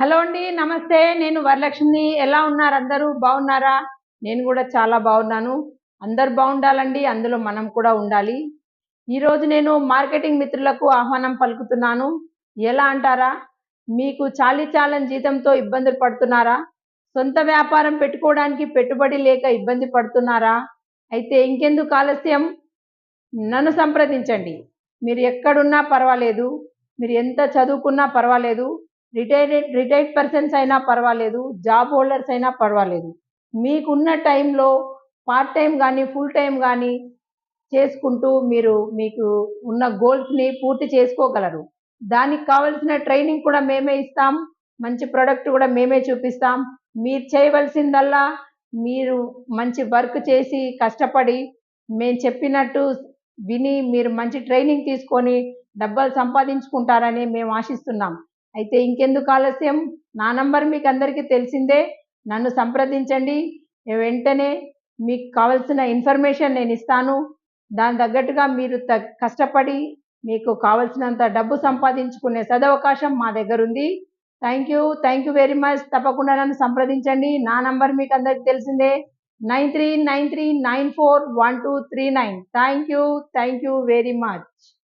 Hello అండి. నమస్తే. నేను వరలక్ష్మిని. ఎలా ఉన్నారు అందరూ? బాగున్నారా? నేను గూడా చాలా బాగున్నాను. అందరూ బాగుండాలండి. అందులో మనం కూడా ఉండాలి. ఈరోజు నేను మార్కెటింగ్ మిత్రులకు ఆహ్వానం పలుకుతున్నాను. ఎలా అంటారా? మీకు చాలీ చాలని జీతంతో ఇబ్బందులు పడుతున్నారా? సొంత వ్యాపారం పెట్టుకోవడానికి పెట్టుబడి లేక ఇబ్బంది పడుతున్నారా? అయితే ఇంకెందుకు ఆలస్యం? నన్ను సంప్రదించండి. మీరు ఎక్కడున్నా పర్వాలేదు. మీరు ఎంత చదువుకున్నా పర్వాలేదు. రిటైర్డ్ పర్సన్స్ అయినా పర్వాలేదు. జాబ్ హోల్డర్స్ అయినా పర్వాలేదు. మీకున్న టైంలో పార్ట్ టైమ్ గానీ, ఫుల్ టైమ్ గానీ చేసుకుంటూ మీకు ఉన్న గోల్స్‌ని పూర్తి చేసుకోగలరు. దానికి కావాల్సిన ట్రైనింగ్ కూడా మేమే ఇస్తాం. మంచి ప్రొడక్ట్ కూడా మేమే చూపిస్తాం. మీరు చేయవలసిందల్లా మీరు మంచి వర్క్ చేసి, కష్టపడి, మేము చెప్పినట్టు విని, మీరు మంచి ట్రైనింగ్ తీసుకొని డబ్బులు సంపాదించుకుంటారని మేము ఆశిస్తున్నాం. అయితే ఇంకెందుకు ఆలస్యం? నా నంబర్ మీకందరికీ తెలిసిందే. నన్ను సంప్రదించండి. వెంటనే మీకు కావాల్సిన ఇన్ఫర్మేషన్ నేనిస్తాను. దానికి తగ్గట్టుగా మీరు కష్టపడి మీకు కావాల్సినంత డబ్బు సంపాదించుకునే సదవకాశం మా దగ్గరుంది. Thank you very much. తప్పకుండా నన్ను సంప్రదించండి. నా నంబర్ మీకందరికి తెలిసిందే. 9393941239. Thank you very much.